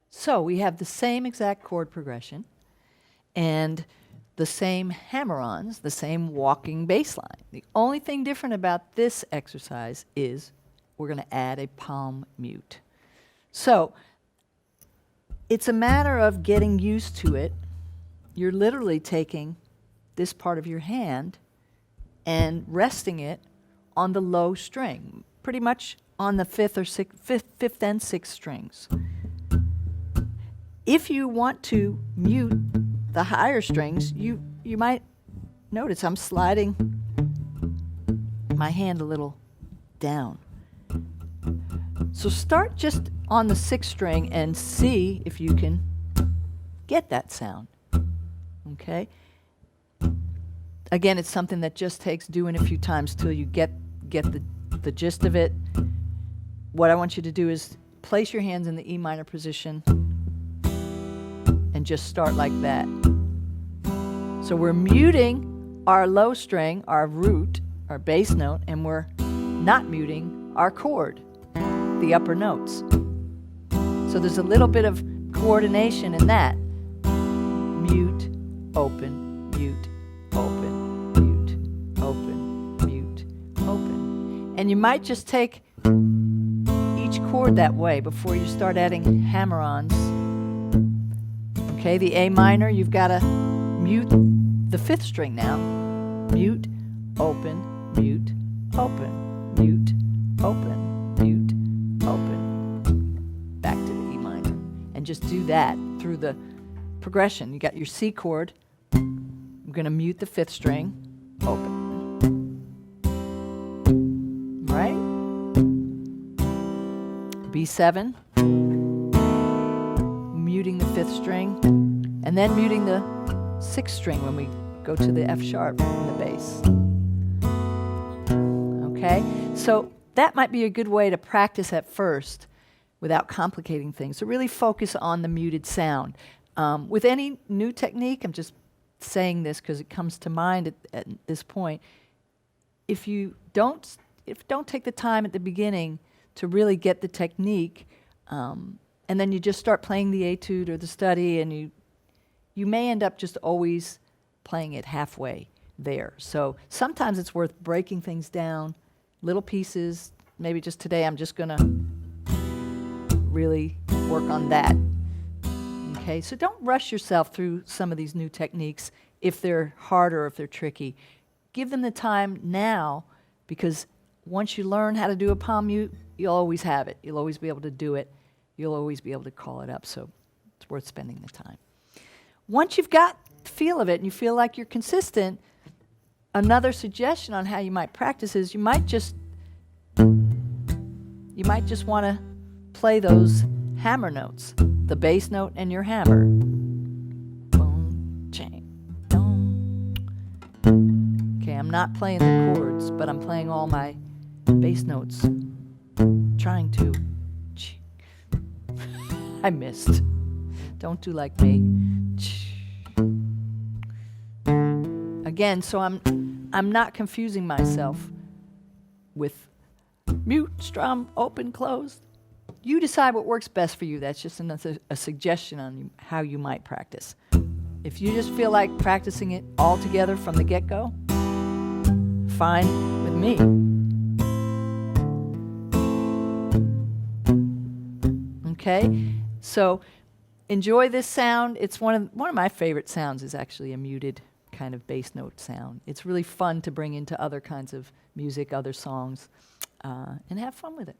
So we have the same exact chord progression and the same hammer-ons, the same walking bass line. The only thing different about this exercise is we're going to add a palm mute. So it's a matter of getting used to it. You're literally taking this part of your hand and resting it on the low string, pretty much on the fifth and sixth strings. If you want to mute the higher strings, you might notice I'm sliding my hand a little down. So start just on the sixth string and see if you can get that sound. Okay? Again, it's something that just takes doing a few times till you get the gist of it. What I want you to do is place your hands in the E minor position and just start like that. So we're muting our low string, our root, our bass note, and we're not muting our chord, the upper notes. So there's a little bit of coordination in that. Mute, open, mute, open, mute, open, mute, open. And you might just take each chord that way before you start adding hammer-ons. Okay, the A minor, you've got to mute the fifth string now. Mute, open, mute, open, mute, open, mute, open. Back to the E minor. And just do that through the progression. You got your C chord. I'm going to mute the fifth string, open. Right? B7. Muting the fifth string, and then muting the sixth string when we go to the F sharp in the bass. Okay, so that might be a good way to practice at first without complicating things. So really focus on the muted sound. With any new technique, I'm just saying this because it comes to mind at this point. If you don't take the time at the beginning to really get the technique, and then you just start playing the etude or the study, and you may end up just always playing it halfway there. So sometimes it's worth breaking things down, little pieces. Maybe just today I'm just going to really work on that. Okay, so don't rush yourself through some of these new techniques if they're hard or if they're tricky. Give them the time now, because once you learn how to do a palm mute, you'll always have it. You'll always be able to do it. You'll always be able to call it up, so it's worth spending the time. Once you've got the feel of it and you feel like you're consistent, another suggestion on how you might practice is you might just want to play those hammer notes, the bass note and your hammer. Boom, chang, dong. Okay, I'm not playing the chords, but I'm playing all my bass notes, trying to. I missed. Don't do like me. Again, so I'm not confusing myself with mute, strum, open, closed. You decide what works best for you. That's just a suggestion on how you might practice. If you just feel like practicing it all together from the get-go, fine with me. Okay? So enjoy this sound. It's one of my favorite sounds is actually a muted kind of bass note sound. It's really fun to bring into other kinds of music, other songs, and have fun with it.